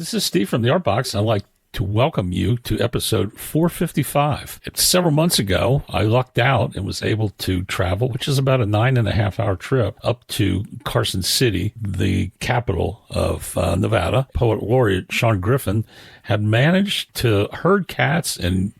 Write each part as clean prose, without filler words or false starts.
This is Steve from the Art Box. I'd like to welcome you to episode 455. Several months ago, I lucked out and was able to travel, which is about a 9.5-hour trip, up to Carson City, the capital of Nevada. Poet Laureate Sean Griffin had managed to herd cats, and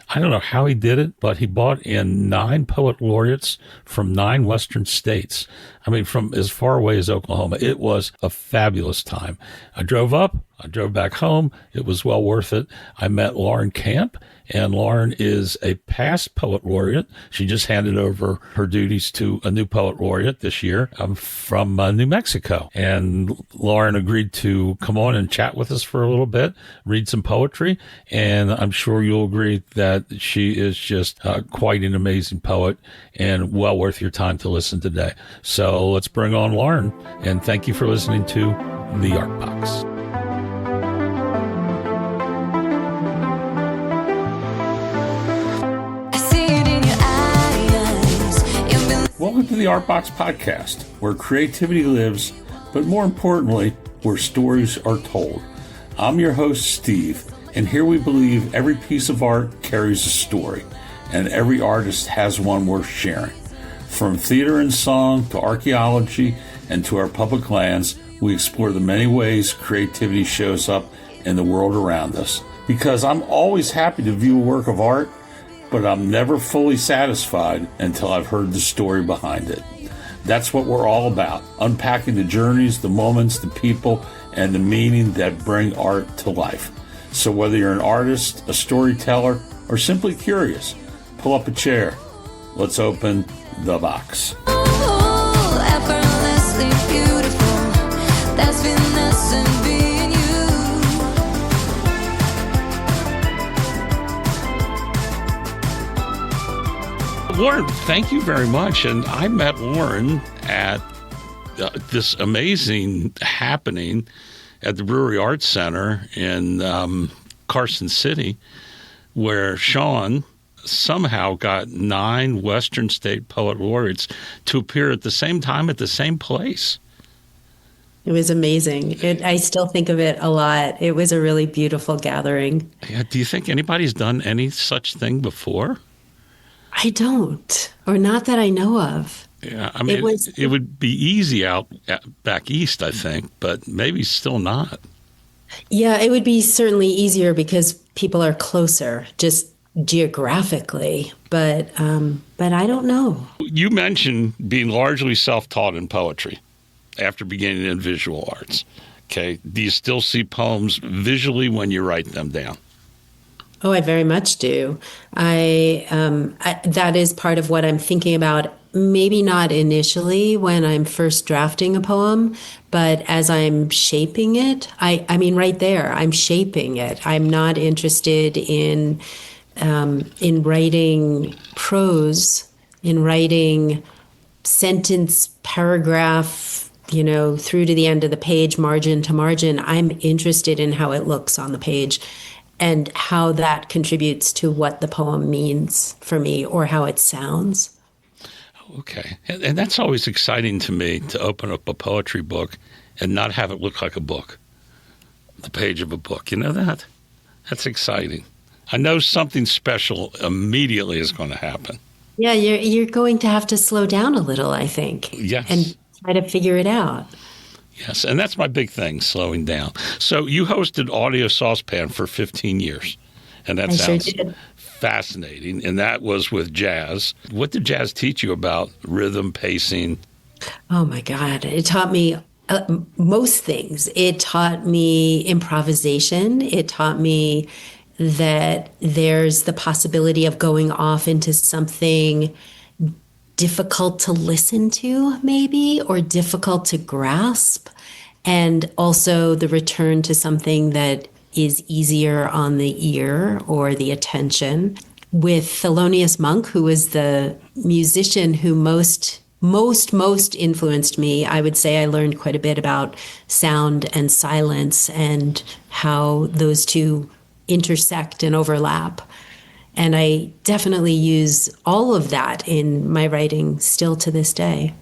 I don't know how he did it, but he brought in 9 poet laureates from 9 western states. I mean, from as far away as Oklahoma. It was a fabulous time. I drove up, I drove back home. It was well worth it. I met Lauren Camp, and Lauren is a past poet laureate. She just handed over her duties to a new poet laureate this year from New Mexico. And Lauren agreed to come on and chat with us for a little bit, read some poetry, and I'm sure you'll agree that she is just quite an amazing poet and well worth your time to listen today. So let's bring on Lauren, and thank you for listening to The Art Box. Welcome to the Art Box Podcast, where creativity lives, but more importantly, where stories are told. I'm your host, Steve, and here we believe every piece of art carries a story, and every artist has one worth sharing. From theater and song to archaeology and to our public lands, we explore the many ways creativity shows up in the world around us. Because I'm always happy to view a work of art, but I'm never fully satisfied until I've heard the story behind it. That's what we're all about, unpacking the journeys, the moments, the people, and the meaning that bring art to life. So whether you're an artist, a storyteller, or simply curious, pull up a chair. Let's open the box. Oh, effortlessly beautiful. That's Venus and being you. Lauren, thank you very much. And I met Lauren at this amazing happening at the Brewery Arts Center in Carson City, where Sean somehow got 9 Western State Poet Laureates to appear at the same time at the same place. It was amazing. I still think of it a lot. It was a really beautiful gathering. Yeah, do you think anybody's done any such thing before? I don't, or not that I know of. Yeah, I mean, it would be easy out back east, I think, but maybe still not. Yeah, it would be certainly easier because people are closer, just geographically. But I don't know. You mentioned being largely self-taught in poetry after beginning in visual arts. Okay, do you still see poems visually when you write them down? Oh, I very much do. That is part of what I'm thinking about. Maybe not initially when I'm first drafting a poem, but as I'm shaping it, I mean, right there, I'm shaping it. I'm not interested in writing prose, in writing sentence, paragraph, through to the end of the page, margin to margin. I'm interested in how it looks on the page and how that contributes to what the poem means for me or how it sounds. Okay. And that's always exciting to me, to open up a poetry book and not have it look like a book, the page of a book. You know that? That's exciting. I know something special immediately is going to happen. Yeah, you're going to have to slow down a little, I think. Yes. And try to figure it out. Yes, and that's my big thing, slowing down. So you hosted Audio Saucepan for 15 years, and that sounds fascinating, and that was with jazz. What did jazz teach you about rhythm, pacing? Oh, my God. It taught me most things. It taught me improvisation. It taught me that there's the possibility of going off into something difficult to listen to, maybe, or difficult to grasp, and also the return to something that is easier on the ear or the attention. With Thelonious Monk, who was the musician who most influenced me, I would say I learned quite a bit about sound and silence and how those two intersect and overlap. And I definitely use all of that in my writing still to this day.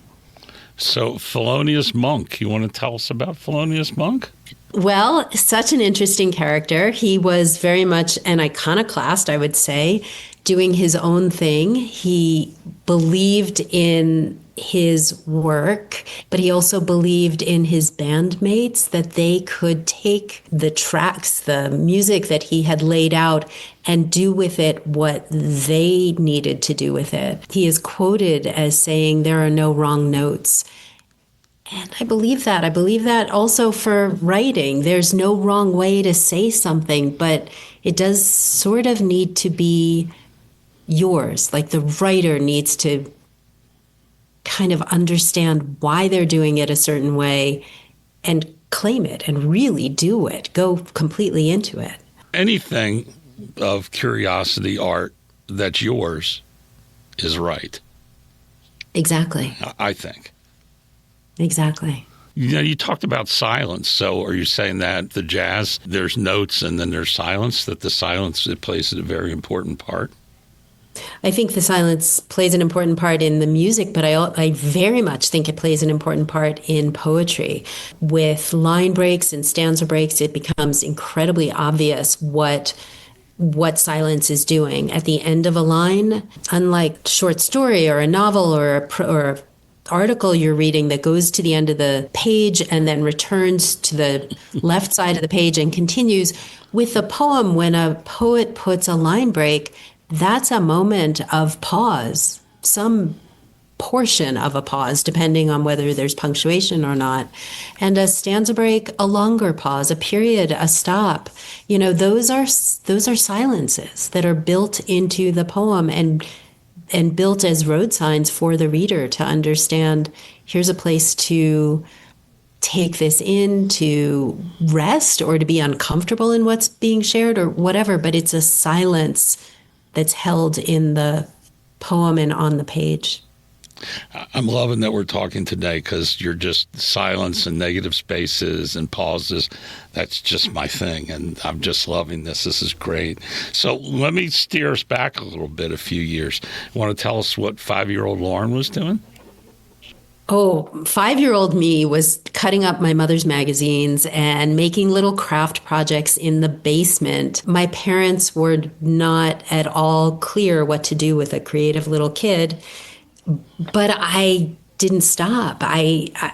So Thelonious Monk, you want to tell us about Thelonious Monk? Well, such an interesting character. He was very much an iconoclast, I would say, doing his own thing. He believed in his work, but he also believed in his bandmates that they could take the tracks, the music that he had laid out, and do with it what they needed to do with it. He is quoted as saying, "There are no wrong notes." And I believe that. I believe that also for writing. There's no wrong way to say something, but it does sort of need to be yours. Like the writer needs to kind of understand why they're doing it a certain way and claim it and really do it. Go completely into it. Anything of curiosity art that's yours is right. Exactly. I think. Exactly. You talked about silence. So are you saying that the jazz, there's notes and then there's silence, that the silence, it plays a very important part? I think the silence plays an important part in the music, but I very much think it plays an important part in poetry. With line breaks and stanza breaks, it becomes incredibly obvious what silence is doing. At the end of a line, unlike short story or a novel or a article you're reading that goes to the end of the page and then returns to the left side of the page and continues, with a poem, when a poet puts a line break, that's a moment of pause, some portion of a pause, depending on whether there's punctuation or not. And a stanza break, a longer pause, a period, a stop. You know, those are silences that are built into the poem and built as road signs for the reader to understand, here's a place to take this in, to rest or to be uncomfortable in what's being shared or whatever, but it's a silence that's held in the poem and on the page. I'm loving that we're talking today because you're just silence and negative spaces and pauses. That's just my thing. And I'm just loving this. This is great. So let me steer us back a little bit, a few years. You want to tell us what 5-year-old Lauren was doing? Oh, 5-year-old me was cutting up my mother's magazines and making little craft projects in the basement. My parents were not at all clear what to do with a creative little kid, but I didn't stop.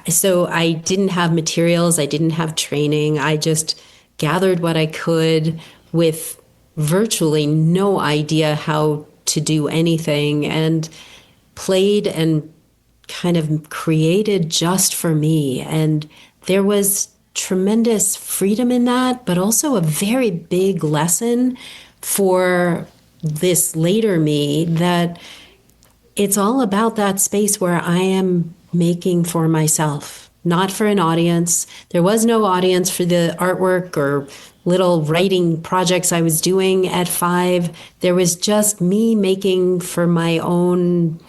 So I didn't have materials. I didn't have training. I just gathered what I could with virtually no idea how to do anything and played and kind of created just for me. And there was tremendous freedom in that, but also a very big lesson for this later me that it's all about that space where I am making for myself, not for an audience. There was no audience for the artwork or little writing projects I was doing at 5. There was just me making for my own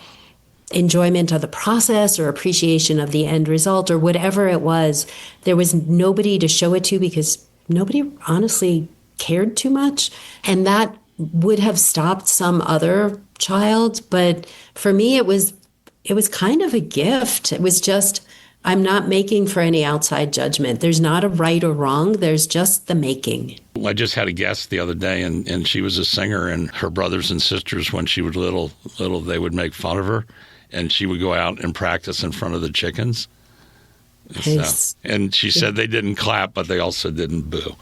enjoyment of the process or appreciation of the end result or whatever it was. There was nobody to show it to because nobody honestly cared too much. And that would have stopped some other child. But for me, it was kind of a gift. It was just, I'm not making for any outside judgment. There's not a right or wrong. There's just the making. I just had a guest the other day, and she was a singer, and her brothers and sisters, when she was little, they would make fun of her. And she would go out and practice in front of the chickens. Nice. And she said they didn't clap, but they also didn't boo.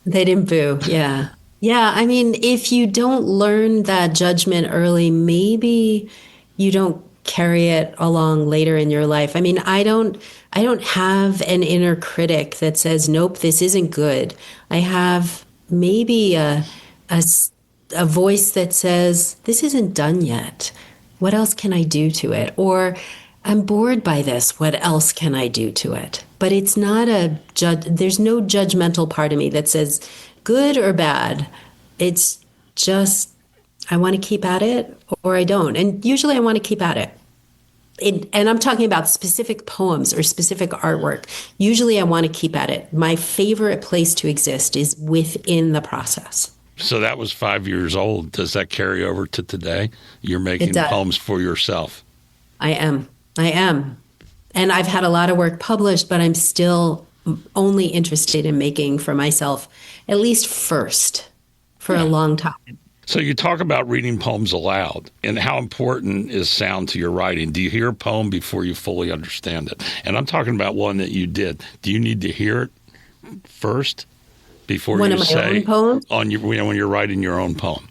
They didn't boo, yeah. Yeah, I mean, if you don't learn that judgment early, maybe you don't carry it along later in your life. I mean, I don't have an inner critic that says, nope, this isn't good. I have maybe a voice that says, this isn't done yet. What else can I do to it? Or I'm bored by this. What else can I do to it? But it's not there's no judgmental part of me that says good or bad. It's just, I want to keep at it or I don't. And usually I want to keep at it. And I'm talking about specific poems or specific artwork. Usually I want to keep at it. My favorite place to exist is within the process. So that was 5 years old. Does that carry over to today? You're making poems for yourself. I am. And I've had a lot of work published, but I'm still only interested in making for myself, at least first, for a long time. So you talk about reading poems aloud and how important is sound to your writing. Do you hear a poem before you fully understand it? And I'm talking about one that you did. Do you need to hear it first before One you of my say own poems? on your, when you're writing your own poem?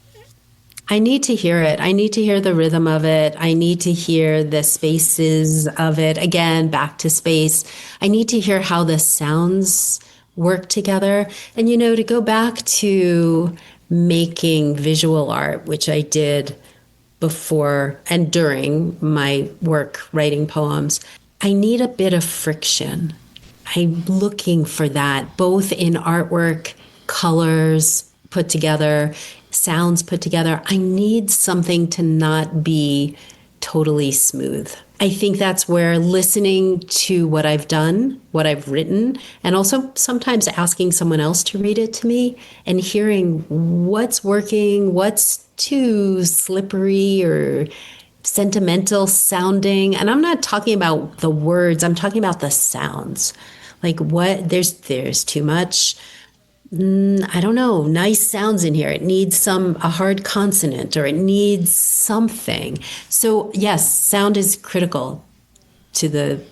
I need to hear it. I need to hear the rhythm of it. I need to hear the spaces of it. Again, back to space. I need to hear how the sounds work together. And, to go back to making visual art, which I did before and during my work writing poems, I need a bit of friction. I'm looking for that both in artwork, colors put together, sounds put together. I need something to not be totally smooth. I think that's where listening to what I've done, what I've written, and also sometimes asking someone else to read it to me and hearing what's working, what's too slippery or sentimental sounding. And I'm not talking about the words, I'm talking about the sounds. Like there's too much, I don't know, nice sounds in here. It needs a hard consonant, or it needs something. So yes, sound is critical to the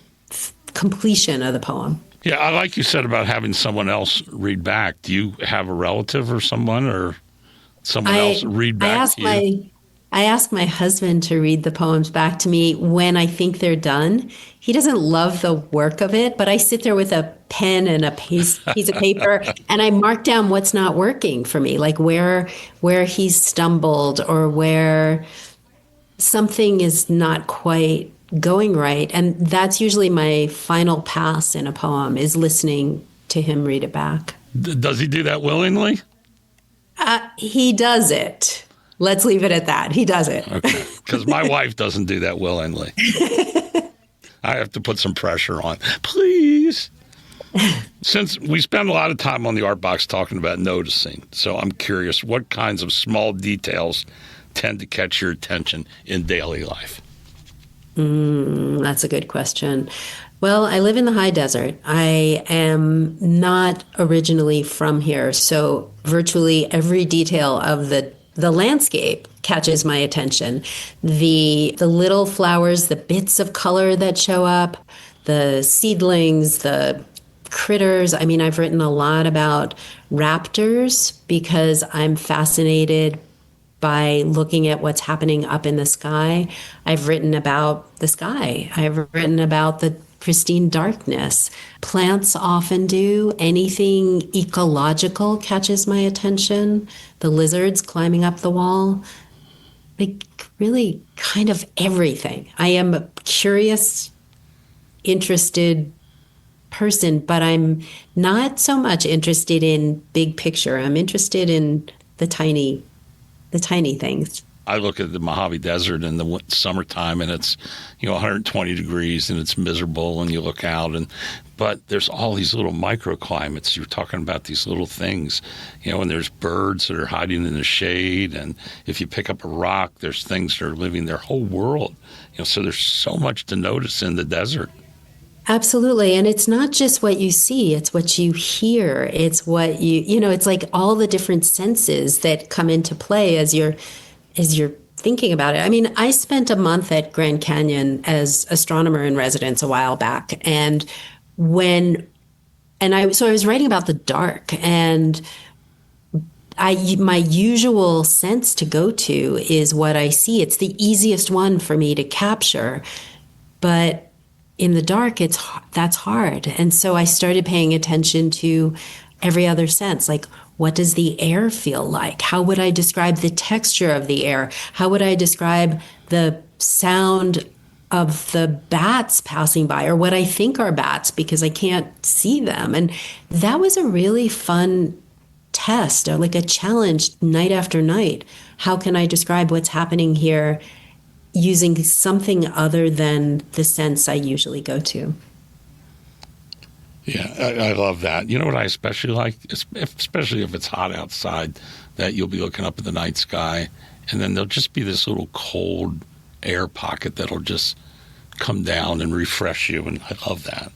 completion of the poem. Yeah, I like you said about having someone else read back. Do you have a relative or someone else read back to you? I ask my husband to read the poems back to me when I think they're done. He doesn't love the work of it, but I sit there with a pen and a piece of paper and I mark down what's not working for me, like where he's stumbled or where something is not quite going right. And that's usually my final pass in a poem, is listening to him read it back. Does he do that willingly? He does it. Let's leave it at that. He does it. Okay. Because my wife doesn't do that willingly. I have to put some pressure on. Please. Since we spend a lot of time on the Art Box talking about noticing, so I'm curious, what kinds of small details tend to catch your attention in daily life? That's a good question. Well, I live in the high desert. I am not originally from here, so virtually every detail of the landscape catches my attention. The little flowers, the bits of color that show up, the seedlings, the critters. I mean, I've written a lot about raptors because I'm fascinated by looking at what's happening up in the sky. I've written about the sky. I've written about the pristine darkness. Plants often do. Anything ecological catches my attention. The lizards climbing up the wall. Like really kind of everything. I am a curious, interested person, but I'm not so much interested in big picture. I'm interested in the tiny things. I look at the Mojave Desert in the summertime and it's, 120 degrees and it's miserable, and you look out but there's all these little microclimates. You're talking about these little things, and there's birds that are hiding in the shade. And if you pick up a rock, there's things that are living their whole world. So there's so much to notice in the desert. Absolutely. And it's not just what you see, it's what you hear. It's what it's like all the different senses that come into play as you're thinking about it. I mean, I spent a month at Grand Canyon as Astronomer-in-Residence a while back. And I was writing about the dark, and my usual sense to go to is what I see. It's the easiest one for me to capture, but in the dark, that's hard. And so I started paying attention to every other sense, like what does the air feel like? How would I describe the texture of the air? How would I describe the sound of the bats passing by, or what I think are bats because I can't see them? And that was a really fun test, or like a challenge night after night. How can I describe what's happening here using something other than the sense I usually go to? Yeah, I love that. You know what I especially like? Especially if it's hot outside, that you'll be looking up at the night sky, and then there'll just be this little cold air pocket that'll just come down and refresh you, and I love that.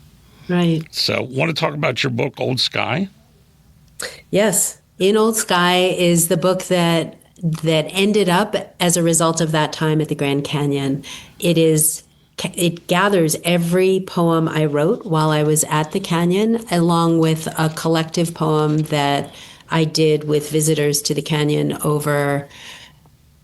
Right. So, want to talk about your book, Old Sky? Yes. In Old Sky is the book that ended up as a result of that time at the Grand Canyon. It gathers every poem I wrote while I was at the canyon, along with a collective poem that I did with visitors to the canyon over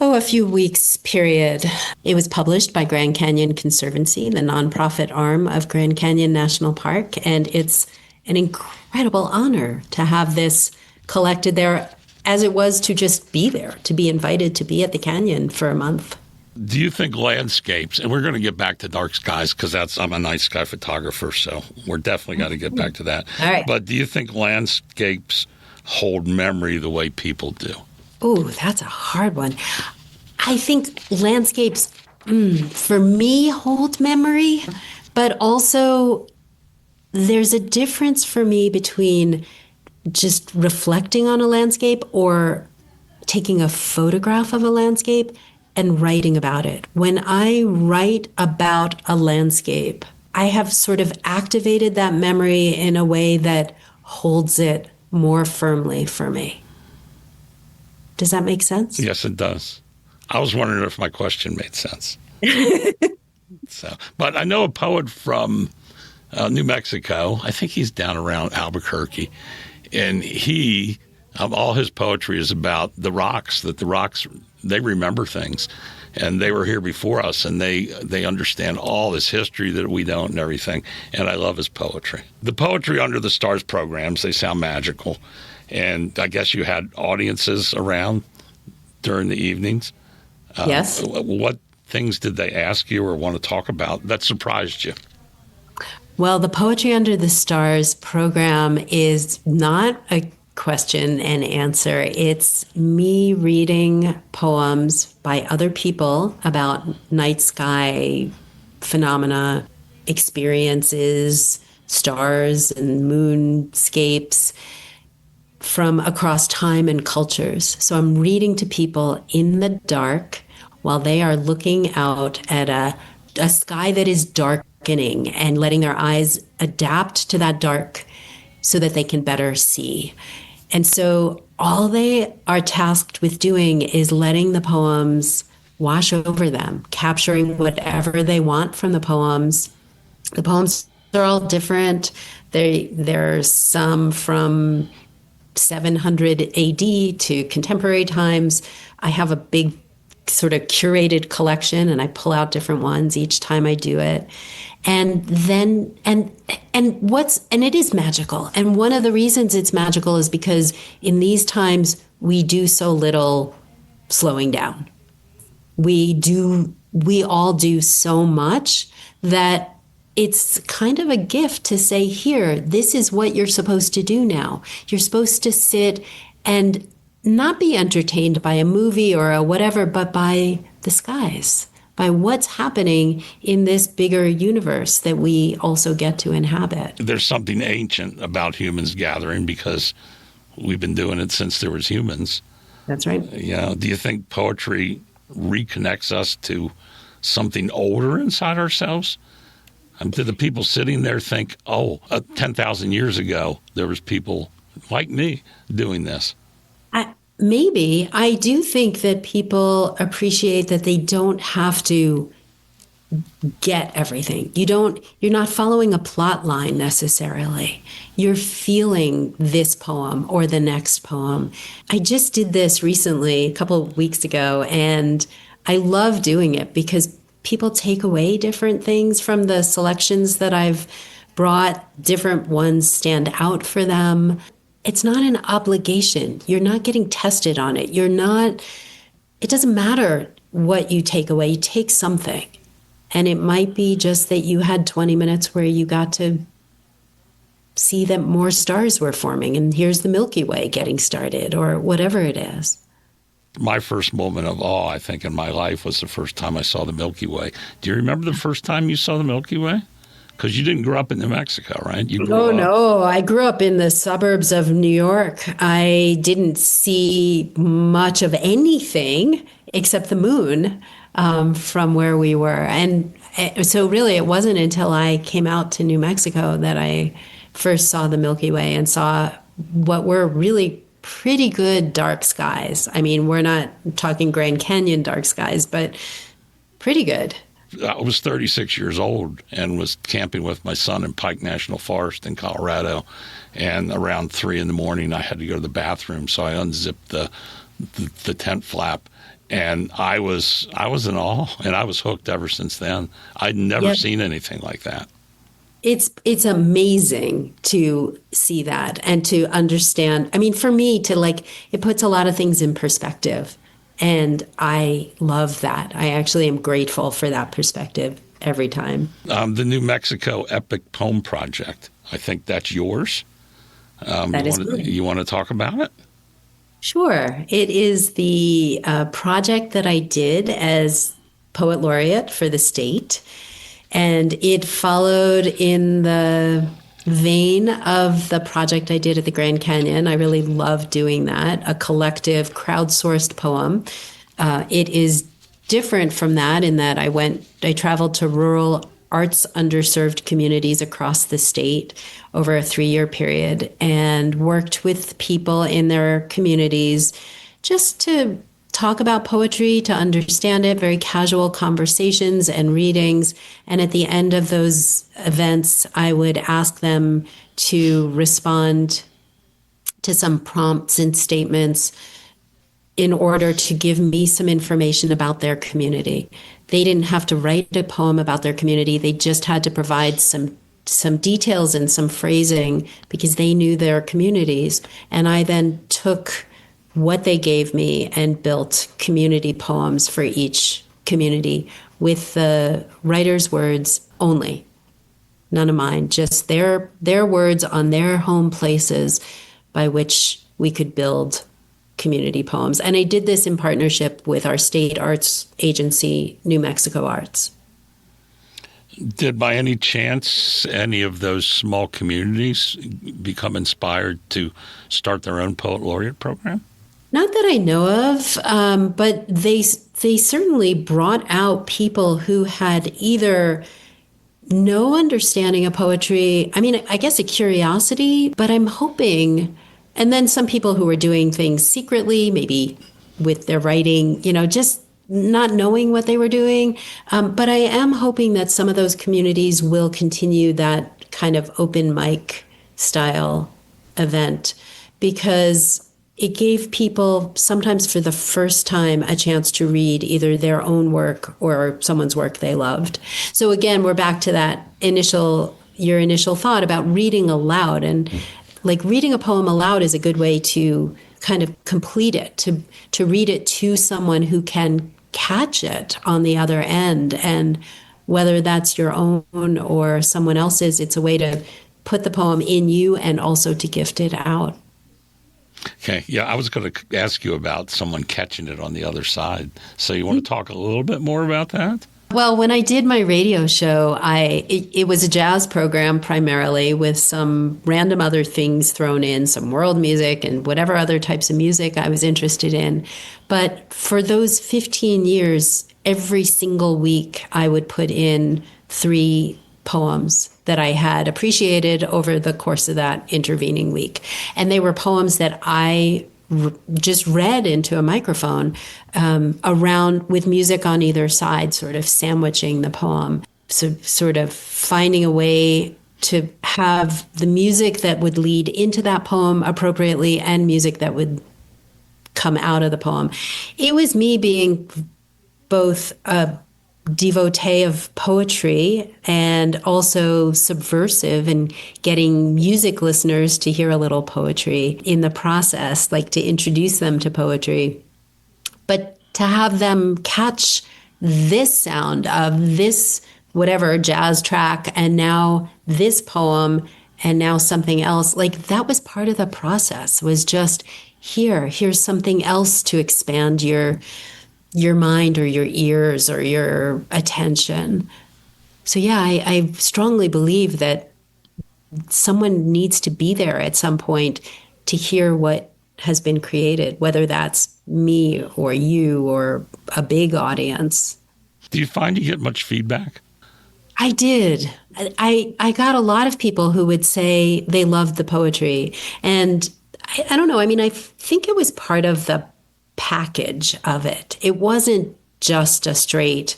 a few weeks period. It was published by Grand Canyon Conservancy, the nonprofit arm of Grand Canyon National Park, and it's an incredible honor to have this collected there, as it was to just be there, to be invited to be at the canyon for a month. Do you think landscapes, and we're going to get back to dark skies because I'm a night sky photographer, so we're definitely got to get back to that. All right. But do you think landscapes hold memory the way people do? Oh, that's a hard one. I think landscapes, for me, hold memory, but also there's a difference for me between just reflecting on a landscape or taking a photograph of a landscape and writing about it. When I write about a landscape, I have sort of activated that memory in a way that holds it more firmly for me. Does that make sense? Yes, it does. I was wondering if my question made sense. But I know a poet from New Mexico. I think he's down around Albuquerque. And all his poetry is about the rocks, that the rocks, they remember things. And they were here before us, and they understand all this history that we don't and everything. And I love his poetry. The Poetry Under the Stars programs, they sound magical. And I guess you had audiences around during the evenings. Yes. What things did they ask you or want to talk about that surprised you? Well, the Poetry Under the Stars program is not a question and answer. It's me reading poems by other people about night sky phenomena, experiences, stars and moonscapes from across time and cultures. So I'm reading to people in the dark while they are looking out at a sky that is darkening and letting their eyes adapt to that dark so that they can better see. And so all they are tasked with doing is letting the poems wash over them, capturing whatever they want from the poems. The poems are all different. There's some from 700 AD to contemporary times. I have a big sort of curated collection, and I pull out different ones each time I do it. And then and it is magical. And one of the reasons it's magical is because in these times we do so little slowing down. We all do so much that it's kind of a gift to say, here, this is what you're supposed to do now. You're supposed to sit and not be entertained by a movie or a whatever, but by the skies, by what's happening in this bigger universe that we also get to inhabit. There's something ancient about humans gathering because we've been doing it since there was humans. That's right. Do you think poetry reconnects us to something older inside ourselves? Did the people sitting there think, 10,000 years ago, there was people like me doing this? Maybe. I do think that people appreciate that they don't have to get everything. You're not following a plot line necessarily. You're feeling this poem or the next poem. I just did this recently, a couple of weeks ago, and I love doing it because people take away different things from the selections that I've brought. Different ones stand out for them. It's not an obligation. You're not getting tested on it. It doesn't matter what you take away. You take something. And it might be just that you had 20 minutes where you got to see that more stars were forming, and here's the Milky Way getting started, or whatever it is. My first moment of awe, I think, in my life was the first time I saw the Milky Way. Do you remember the first time you saw the Milky Way? Because you didn't grow up in New Mexico, right? No. I grew up in the suburbs of New York. I didn't see much of anything except the moon from where we were. And So really, it wasn't until I came out to New Mexico that I first saw the Milky Way and saw what were really pretty good dark skies. I mean, we're not talking Grand Canyon dark skies, but pretty good. I was 36 years old and was camping with my son in Pike National Forest in Colorado. And around 3 in the morning, I had to go to the bathroom. So I unzipped the tent flap, and I was in awe, and I was hooked ever since then. I'd never seen anything like that. It's amazing to see that and to understand. I mean, for me it puts a lot of things in perspective. And I love that. I actually am grateful for that perspective every time. The New Mexico Epic Poem Project, I think that's yours. That is mine. You want to talk about it? Sure. It is the project that I did as Poet Laureate for the state. And it followed in the vein of the project I did at the Grand Canyon. I really love doing that, a collective crowdsourced poem. It is different from that in that I traveled to rural arts underserved communities across the state over a 3-year period and worked with people in their communities just to talk about poetry, to understand it, very casual conversations and readings. And at the end of those events, I would ask them to respond to some prompts and statements in order to give me some information about their community. They didn't have to write a poem about their community. They just had to provide some details and some phrasing because they knew their communities. And I then took what they gave me and built community poems for each community with the writer's words only, none of mine, just their words on their home places by which we could build community poems. And I did this in partnership with our state arts agency, New Mexico Arts. Did by any chance any of those small communities become inspired to start their own Poet Laureate program? Not that I know of, but they certainly brought out people who had either no understanding of poetry, I mean, I guess a curiosity, but I'm hoping, and then some people who were doing things secretly, maybe with their writing, just not knowing what they were doing. But I am hoping that some of those communities will continue that kind of open mic style event because it gave people, sometimes for the first time, a chance to read either their own work or someone's work they loved. So again, we're back to that your initial thought about reading aloud. And reading a poem aloud is a good way to kind of complete it, to read it to someone who can catch it on the other end. And whether that's your own or someone else's, it's a way to put the poem in you and also to gift it out. Okay. Yeah, I was going to ask you about someone catching it on the other side. So you want to talk a little bit more about that? Well, when I did my radio show, it was a jazz program primarily with some random other things thrown in, some world music and whatever other types of music I was interested in. But for those 15 years, every single week, I would put in 3 poems that I had appreciated over the course of that intervening week. And they were poems that I just read into a microphone around with music on either side, sort of sandwiching the poem. So sort of finding a way to have the music that would lead into that poem appropriately and music that would come out of the poem. It was me being both a devotee of poetry and also subversive and getting music listeners to hear a little poetry in the process, to introduce them to poetry. But to have them catch this sound of this whatever jazz track and now this poem and now something else, that was part of the process, was just here's something else to expand your mind or your ears or your attention. So yeah, I strongly believe that someone needs to be there at some point to hear what has been created, whether that's me or you or a big audience. Do you find you get much feedback? I did. I got a lot of people who would say they loved the poetry. And I don't know. I mean, I think it was part of the package of it. It wasn't just a straight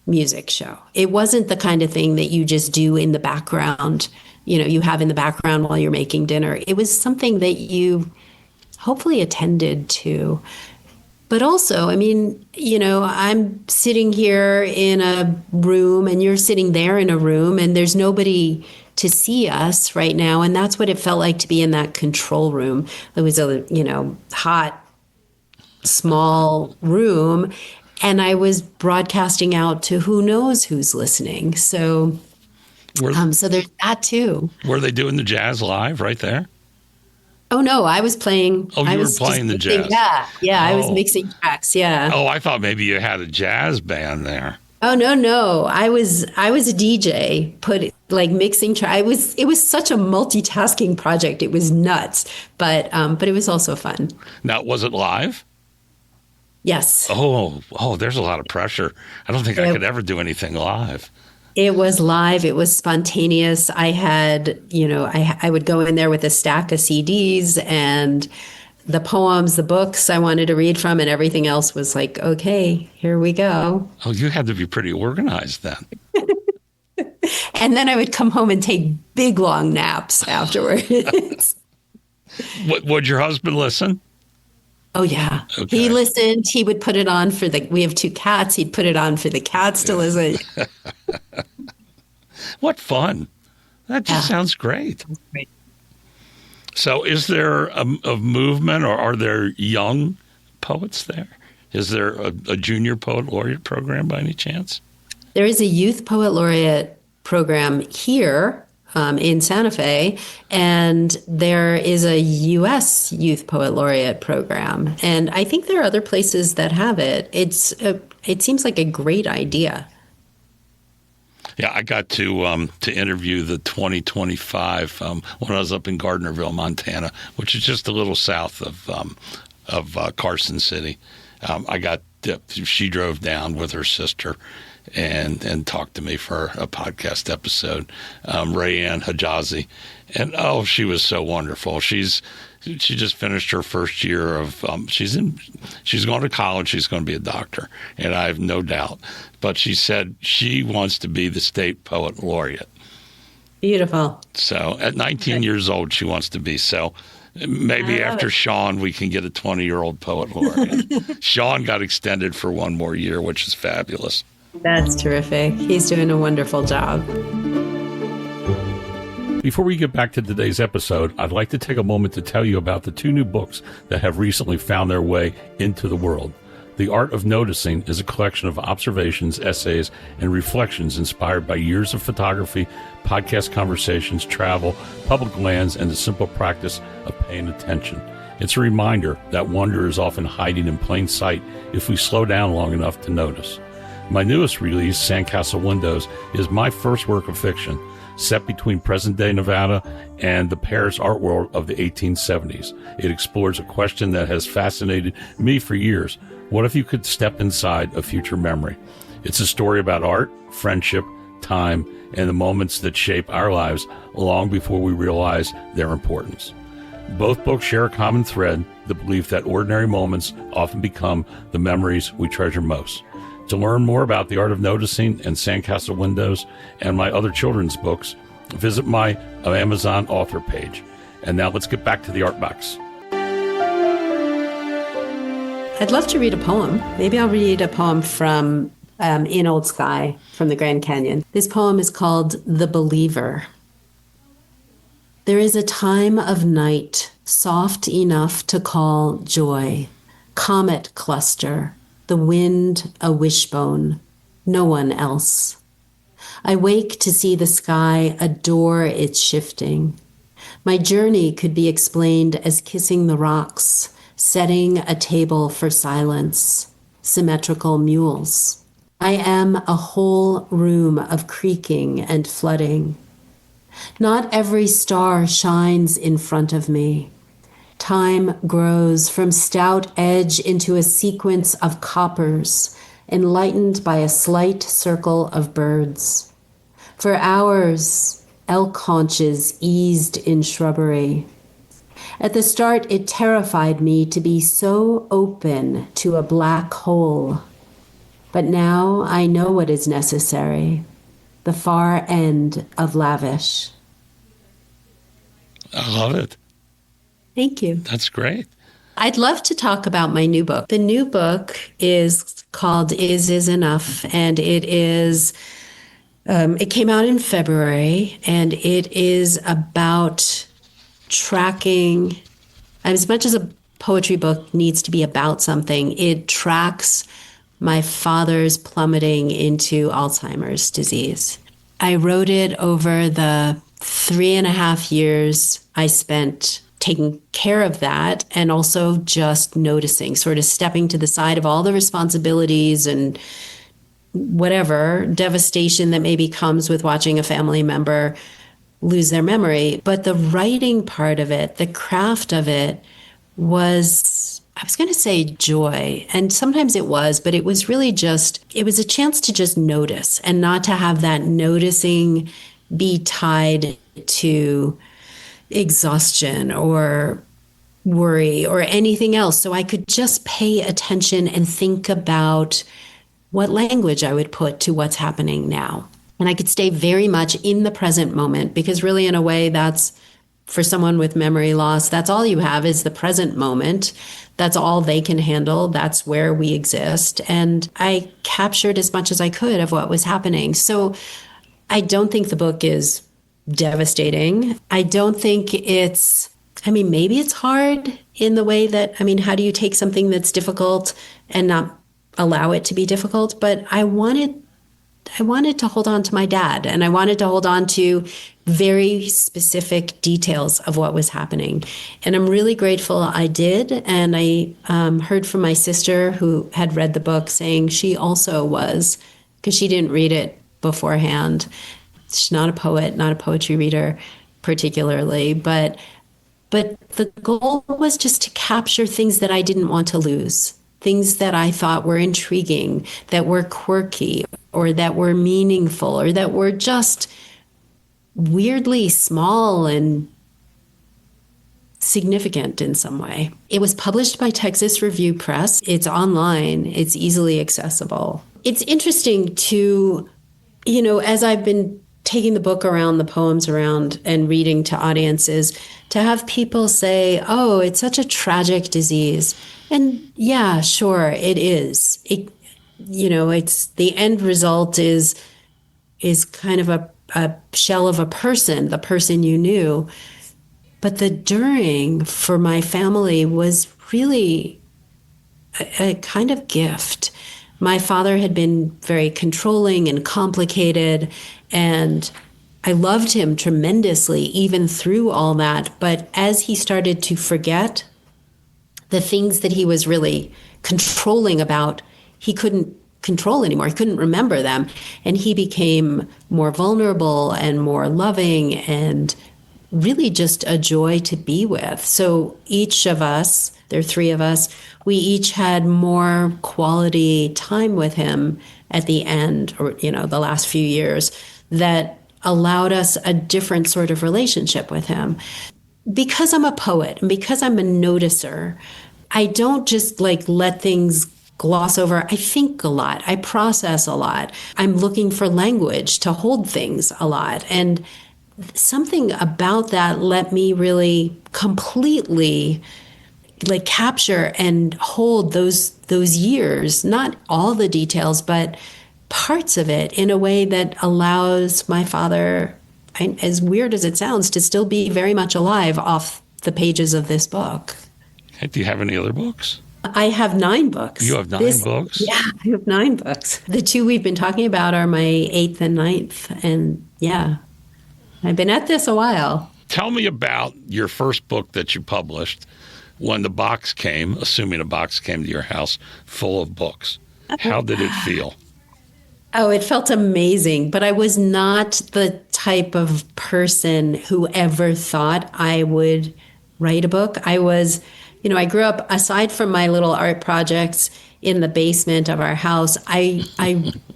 music show. It wasn't the kind of thing that you just do in the background, you have in the background while you're making dinner. It was something that you hopefully attended to. But also, I mean, I'm sitting here in a room and you're sitting there in a room and there's nobody to see us right now. And that's what it felt like to be in that control room. It was a, hot, small room. And I was broadcasting out to who knows who's listening. So, so there's that too. Were they doing the jazz live right there? Oh no, I was playing. Oh, you were playing the jazz. Yeah, I was mixing tracks. Yeah. Oh, I thought maybe you had a jazz band there. Oh no, I was a DJ, mixing tracks. It was such a multitasking project. It was nuts, but it was also fun. Now, was it live? Yes. Oh, there's a lot of pressure. I don't think I could ever do anything live. It was live. It was spontaneous. I had, I would go in there with a stack of CDs and the poems, the books I wanted to read from, and everything else was like, okay, here we go. Oh, you had to be pretty organized then. And then I would come home and take big, long naps afterwards. Would your husband listen? Oh, yeah. Okay. He listened. He would put it on we have 2 cats. He'd put it on for the cats to listen. What fun. That just sounds great. So is there a movement, or are there young poets there? Is there a junior poet laureate program by any chance? There is a youth poet laureate program here in Santa Fe, and there is a U.S. Youth Poet Laureate program, and I think there are other places that have it. It seems like a great idea. Yeah, I got to interview the 2025 when I was up in Gardnerville, Montana, which is just a little south of Carson City. She drove down with her sister and talked to me for a podcast episode, Rayanne Hijazi. And, she was so wonderful. She just finished her first year of, she's going to college. She's going to be a doctor, and I have no doubt. But she said she wants to be the state poet laureate. Beautiful. So at 19 years old, she wants to be. So maybe after Sean, we can get a 20-year-old poet laureate. Sean got extended for one more year, which is fabulous. That's terrific. He's doing a wonderful job. Before we get back to today's episode, I'd like to take a moment to tell you about the 2 new books that have recently found their way into the world. The Art of Noticing is a collection of observations, essays, and reflections inspired by years of photography, podcast conversations, travel, public lands, and the simple practice of paying attention. It's a reminder that wonder is often hiding in plain sight if we slow down long enough to notice. My newest release, Sandcastle Windows, is my first work of fiction, set between present-day Nevada and the Paris art world of the 1870s. It explores a question that has fascinated me for years. What if you could step inside a future memory? It's a story about art, friendship, time, and the moments that shape our lives long before we realize their importance. Both books share a common thread, the belief that ordinary moments often become the memories we treasure most. To learn more about The Art of Noticing and Sandcastle Windows and my other children's books, visit my Amazon author page. And now let's get back to the Art Box. I'd love to read a poem. Maybe I'll read a poem from In Old Sky from the Grand Canyon. This poem is called The Believer. There is a time of night soft enough to call joy, comet cluster, the wind a wishbone, no one else. I wake to see the sky adore its shifting. My journey could be explained as kissing the rocks, setting a table for silence, symmetrical mules. I am a whole room of creaking and flooding. Not every star shines in front of me. Time grows from stout edge into a sequence of coppers, enlightened by a slight circle of birds. For hours, elk haunches eased in shrubbery. At the start, it terrified me to be so open to a black hole. But now I know what is necessary, the far end of lavish. I love it. Thank you. That's great. I'd love to talk about my new book. The new book is called Is Enough, and it came out in February, and it is about tracking, as much as a poetry book needs to be about something, it tracks my father's plummeting into Alzheimer's disease. I wrote it over the 3.5 years I spent taking care of that and also just noticing, sort of stepping to the side of all the responsibilities and whatever devastation that maybe comes with watching a family member lose their memory. But the writing part of it, the craft of it was, I was going to say joy. And sometimes it was, but it was really just, it was a chance to just notice and not to have that noticing be tied to exhaustion or worry or anything else. So I could just pay attention and think about what language I would put to what's happening now. And I could stay very much in the present moment, because really, in a way, that's, for someone with memory loss, that's all you have is the present moment. That's all they can handle. That's where we exist. And I captured as much as I could of what was happening. So I don't think the book is devastating. I don't think it's, I mean, maybe it's hard in the way that, I mean, how do you take something that's difficult and not allow it to be difficult? But I wanted to hold on to my dad, and I wanted to hold on to very specific details of what was happening. And I'm really grateful I did. And I heard from my sister, who had read the book, saying she also was, because she didn't read it beforehand. She's not a poet, not a poetry reader particularly, but the goal was just to capture things that I didn't want to lose, things that I thought were intriguing, that were quirky, or that were meaningful, or that were just weirdly small and significant in some way. It was published by Texas Review Press. It's online. It's easily accessible. It's interesting to, as I've been taking the book around, the poems around, and reading to audiences, to have people say, oh, it's such a tragic disease. And yeah, sure, it is. It's the end result is kind of a shell of a person, the person you knew. But the during for my family was really a kind of gift. My father had been very controlling and complicated, and I loved him tremendously, even through all that. But as he started to forget the things that he was really controlling about, he couldn't control anymore. He couldn't remember them. And he became more vulnerable and more loving and really just a joy to be with. So each of us, there are 3 of us, we each had more quality time with him at the end, or, the last few years, that allowed us a different sort of relationship with him. Because I'm a poet and because I'm a noticer, I don't just let things gloss over. I think a lot. I process a lot. I'm looking for language to hold things a lot. And something about that let me really completely capture and hold those years, not all the details, but parts of it, in a way that allows my father, as weird as it sounds, to still be very much alive off the pages of this book. Hey, do you have any other books? I have 9 books. You have 9 books? Yeah, I have 9 books. The 2 we've been talking about are my 8th and 9th. And yeah, I've been at this a while. Tell me about your first book that you published when the box came, assuming a box came to your house full of books. How did it feel? Oh, it felt amazing. But I was not the type of person who ever thought I would write a book. I was, I grew up, aside from my little art projects in the basement of our house, I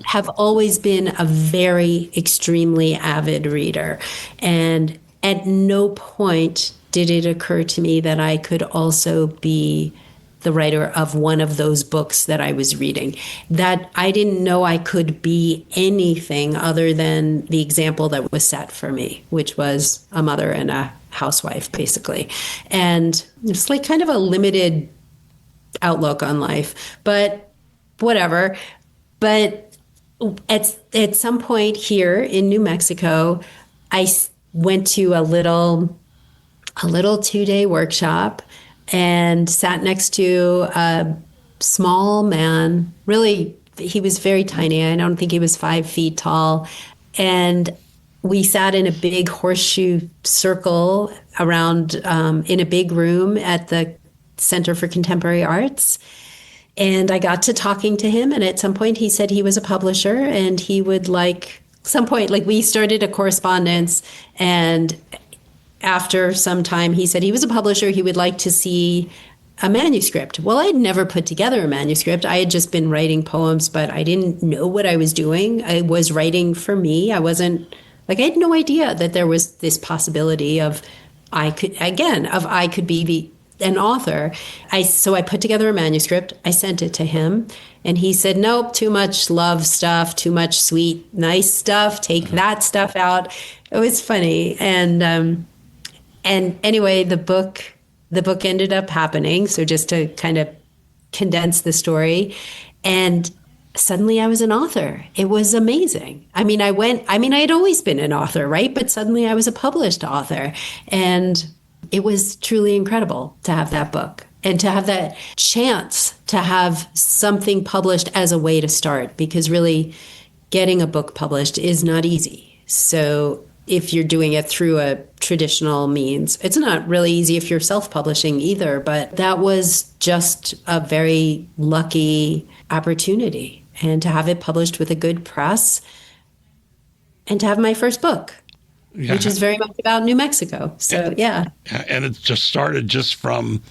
have always been a very extremely avid reader. And at no point did it occur to me that I could also be the writer of one of those books that I was reading. That I didn't know I could be anything other than the example that was set for me, which was a mother and a housewife, basically. And it's like kind of a limited outlook on life, but whatever. But at some point here in New Mexico, I went to a little 2-day workshop and sat next to a small man. Really, he was very tiny. I don't think he was 5 feet tall. And we sat in a big horseshoe circle around in a big room at the Center for Contemporary Arts. And I got to talking to him. And at some point, he said he was a publisher and he would we started a correspondence. And after some time, he said he was a publisher. He would like to see a manuscript. Well, I had never put together a manuscript. I had just been writing poems, but I didn't know what I was doing. I was writing for me. I had no idea that there was this possibility of I could be an author. So I put together a manuscript. I sent it to him. And he said, nope, too much love stuff, too much sweet, nice stuff. Take that stuff out. It was funny. And anyway, the book ended up happening. So just to kind of condense the story, and suddenly I was an author. It was amazing. I had always been an author, right? But suddenly I was a published author, and it was truly incredible to have that book and to have that chance to have something published as a way to start, because really getting a book published is not easy. So if you're doing it through a traditional means, it's not really easy if you're self-publishing either, but that was just a very lucky opportunity. And to have it published with a good press and to have my first book, which is very much about New Mexico. So, yeah. And it just started just from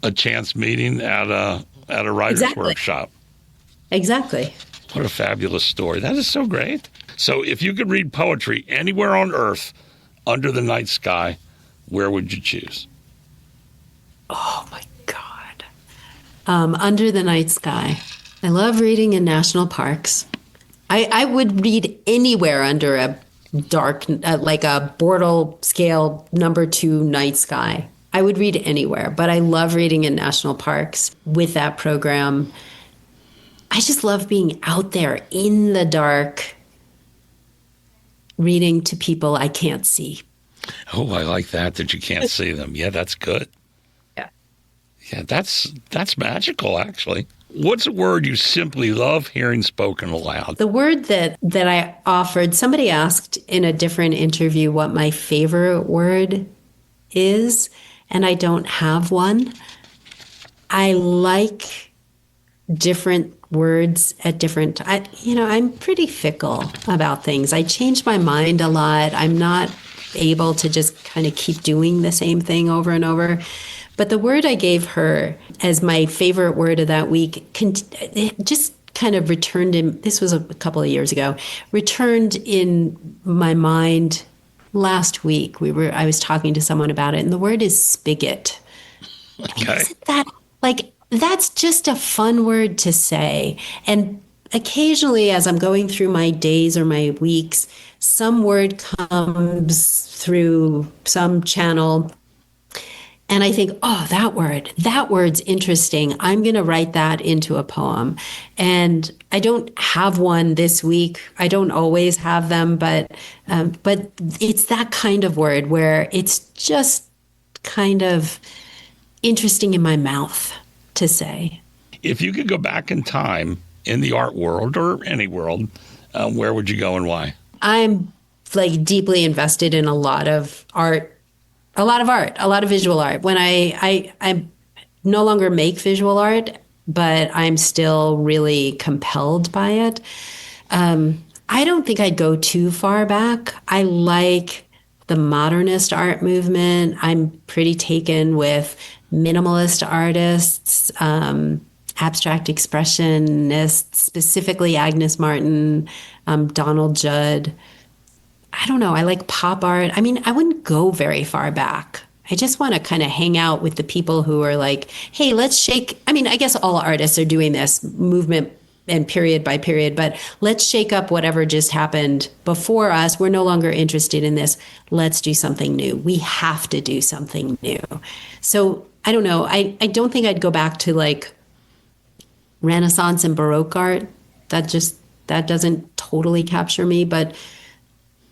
a chance meeting at a writer's workshop. Exactly. What a fabulous story. That is so great. So if you could read poetry anywhere on earth under the night sky, where would you choose? Oh, my God. Under the night sky. I love reading in national parks. I would read anywhere under a dark, like a Bortle scale #2 night sky. I would read anywhere, but I love reading in national parks with that program. I just love being out there in the dark, reading to people I can't see. Oh, I like that you can't see them. Yeah, that's good. Yeah. Yeah, that's magical, actually. What's a word you simply love hearing spoken aloud? The word that I offered, somebody asked in a different interview what my favorite word is, and I don't have one. I like different words at different I'm pretty fickle about things. I change my mind a lot. I'm not able to just kind of keep doing the same thing over and over. But the word I gave her as my favorite word of that week just kind of returned in, this was a couple of years ago, returned in my mind last week. I was talking to someone about it, and the word is spigot. Okay. Isn't that that's just a fun word to say. And occasionally, as I'm going through my days or my weeks, some word comes through some channel, and I think, oh, that word's interesting. I'm going to write that into a poem. And I don't have one this week. I don't always have them, but it's that kind of word where it's just kind of interesting in my mouth to say. If you could go back in time in the art world or any world, where would you go and why? I'm deeply invested in a lot of visual art. When I no longer make visual art, but I'm still really compelled by it. I don't think I'd go too far back. I like the modernist art movement. I'm pretty taken with minimalist artists, abstract expressionists, specifically Agnes Martin, Donald Judd. I don't know. I like pop art. I mean, I wouldn't go very far back. I just want to kind of hang out with the people who are like, hey, let's shake. I mean, I guess all artists are doing this movement and period by period, but let's shake up whatever just happened before us. We're no longer interested in this. Let's do something new. We have to do something new. So I don't know. I don't think I'd go back to like Renaissance and Baroque art. That doesn't totally capture me, but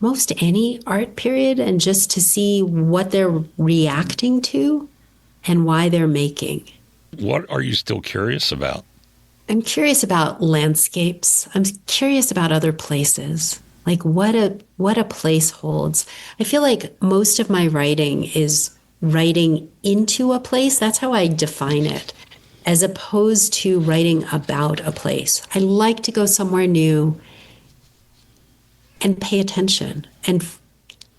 most any art period, and just to see what they're reacting to and why they're making. What are you still curious about? I'm curious about landscapes. I'm curious about other places, like what a place holds. I feel like most of my writing is writing into a place. That's how I define it, as opposed to writing about a place. I like to go somewhere new and pay attention and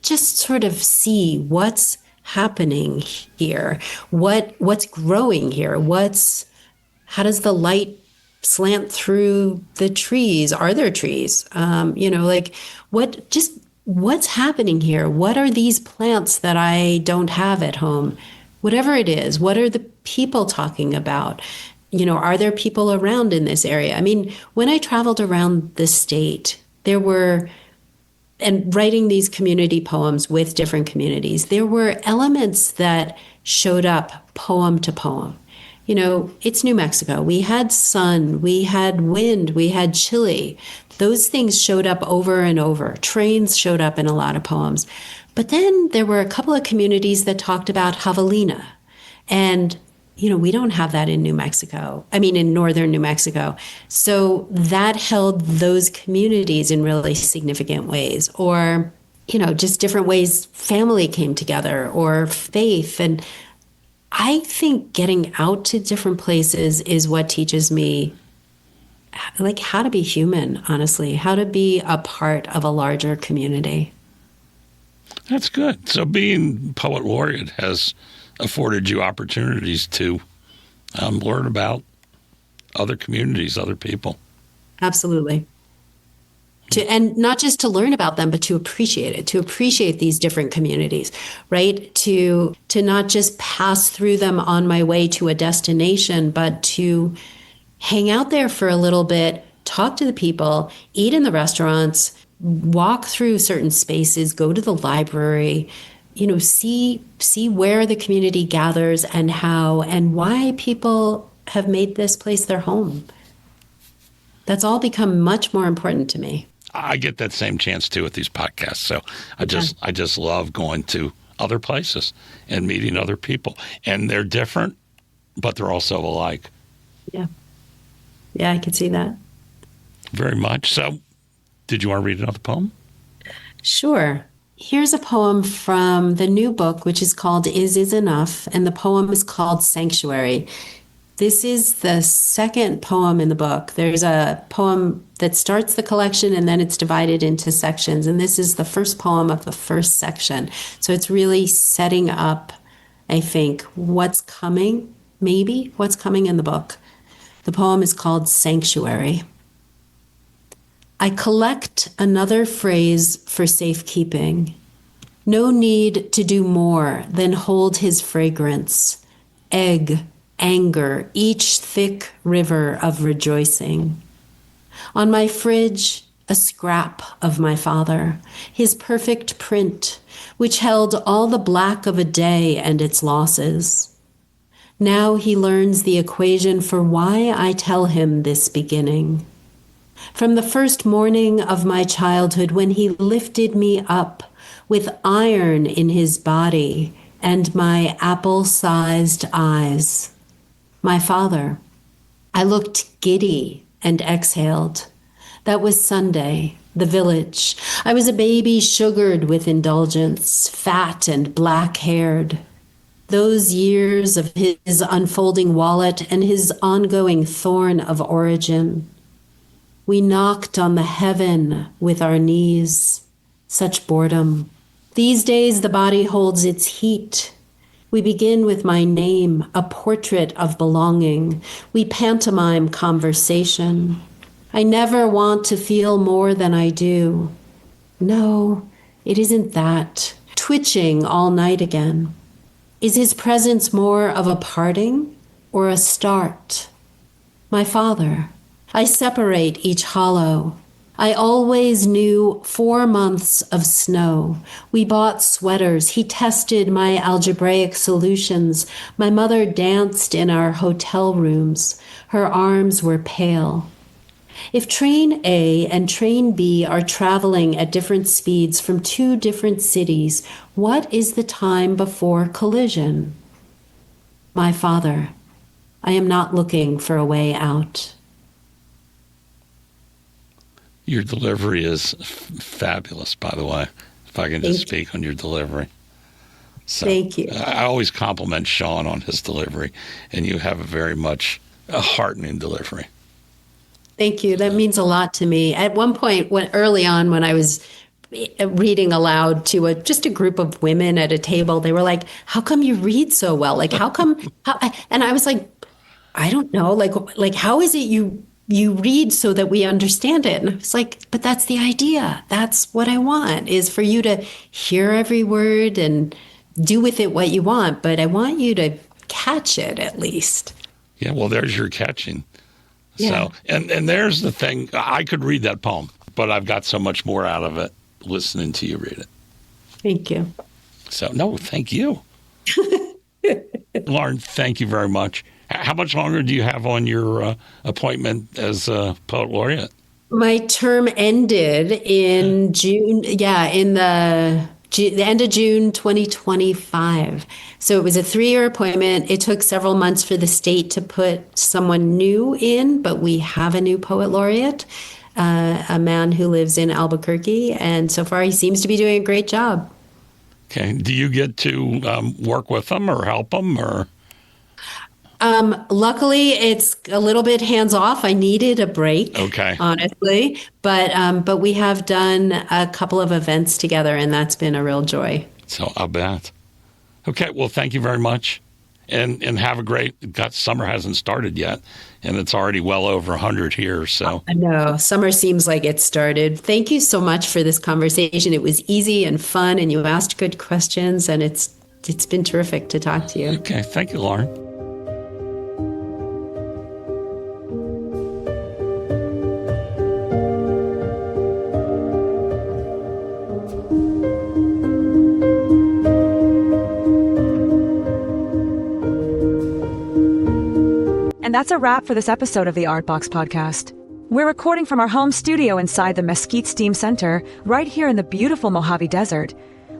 just sort of see what's happening here, what's growing here, how does the light slant through the trees? Are there trees? Like what's happening here? What are these plants that I don't have at home? Whatever it is, what are the people talking about? Are there people around in this area? I mean, when I traveled around the state, and writing these community poems with different communities, there were elements that showed up poem to poem. It's New Mexico. We had sun, we had wind, we had chili. Those things showed up over and over. Trains showed up in a lot of poems. But then there were a couple of communities that talked about javelina. And we don't have that in New Mexico. I mean, in northern New Mexico. So that held those communities in really significant ways. Or, just different ways family came together, or faith. And I think getting out to different places is what teaches me, like, how to be human, honestly, how to be a part of a larger community. That's good. So being Poet Laureate has afforded you opportunities to learn about other communities, other people. Absolutely. And not just to learn about them, but to appreciate it, to appreciate these different communities, right? To not just pass through them on my way to a destination, but to hang out there for a little bit, talk to the people, eat in the restaurants, walk through certain spaces, go to the library, see where the community gathers and how and why people have made this place their home. That's all become much more important to me. I get that same chance too with these podcasts. So I just love going to other places and meeting other people. And they're different, but they're also alike. Yeah. Yeah, I can see that. Very much. So did you want to read another poem? Sure. Here's a poem from the new book, which is called Is Enough, and the poem is called Sanctuary. This is the second poem in the book. There's a poem that starts the collection, and then it's divided into sections, and this is the first poem of the first section. So it's really setting up, I think, what's coming in the book. The poem is called Sanctuary. I collect another phrase for safekeeping. No need to do more than hold his fragrance, egg, anger, each thick river of rejoicing. On my fridge, a scrap of my father, his perfect print, which held all the black of a day and its losses. Now he learns the equation for why I tell him this beginning. From the first morning of my childhood, when he lifted me up with iron in his body and my apple-sized eyes. My father. I looked giddy and exhaled. That was Sunday, the village. I was a baby sugared with indulgence, fat and black-haired. Those years of his unfolding wallet and his ongoing thorn of origin. We knocked on the heaven with our knees. Such boredom. These days the body holds its heat. We begin with my name, a portrait of belonging. We pantomime conversation. I never want to feel more than I do. No, it isn't that. Twitching all night again. Is his presence more of a parting or a start? My father. I separate each hollow. I always knew 4 months of snow. We bought sweaters. He tested my algebraic solutions. My mother danced in our hotel rooms. Her arms were pale. If train A and train B are traveling at different speeds from 2 different cities, what is the time before collision? My father. I am not looking for a way out. Your delivery is fabulous, by the way, if I can just speak on your delivery. So, thank you. I always compliment Sean on his delivery, and you have a very much a heartening delivery. Thank you. That means a lot to me. At one point, early on, when I was reading aloud to just a group of women at a table, they were like, "How come you read so well? Like, how come?" And I was like, "I don't know. Like, how is it you read so that we understand it?" And I was like, "But that's the idea. That's what I want, is for you to hear every word and do with it what you want. But I want you to catch it at least." Yeah, well, there's your catching. Yeah. So, and there's the thing. I could read that poem, but I've got so much more out of it listening to you read it. Thank you. So, no, thank you. Lauren, thank you very much. How much longer do you have on your appointment as a poet laureate? My term ended in June. Yeah, in the end of June 2025. So it was a 3-year appointment. It took several months for the state to put someone new in, but we have a new poet laureate, a man who lives in Albuquerque. And so far, he seems to be doing a great job. Okay. Do you get to work with them or help them or? Luckily, it's a little bit hands off. I needed a break, Okay. honestly, but we have done a couple of events together, and that's been a real joy. So I'll bet. Okay. Well, thank you very much, and have a great. Summer hasn't started yet, and it's already well over 100 here. So I know summer seems like it started. Thank you so much for this conversation. It was easy and fun, and you asked good questions, and it's been terrific to talk to you. Okay. Thank you, Lauren. And that's a wrap for this episode of the Artbox Podcast. We're recording from our home studio inside the Mesquite Steam Center, right here in the beautiful Mojave Desert,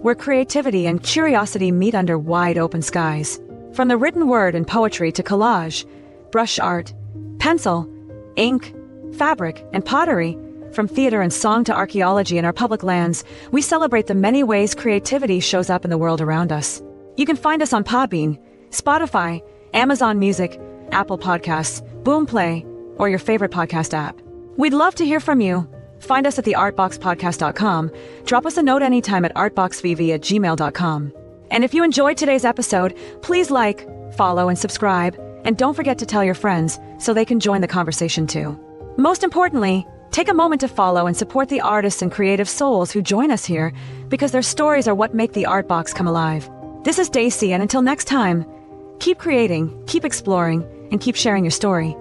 where creativity and curiosity meet under wide open skies. From the written word and poetry to collage, brush art, pencil, ink, fabric, and pottery, from theater and song to archaeology in our public lands, we celebrate the many ways creativity shows up in the world around us. You can find us on Podbean, Spotify, Amazon Music, Apple Podcasts, Boomplay, or your favorite podcast app. We'd love to hear from you. Find us at theartboxpodcast.com. Drop us a note anytime at artboxvv@gmail.com. And if you enjoyed today's episode, please like, follow, and subscribe. And don't forget to tell your friends so they can join the conversation too. Most importantly, take a moment to follow and support the artists and creative souls who join us here, because their stories are what make the Artbox come alive. This is Daisy, and until next time, keep creating, keep exploring, and keep sharing your story.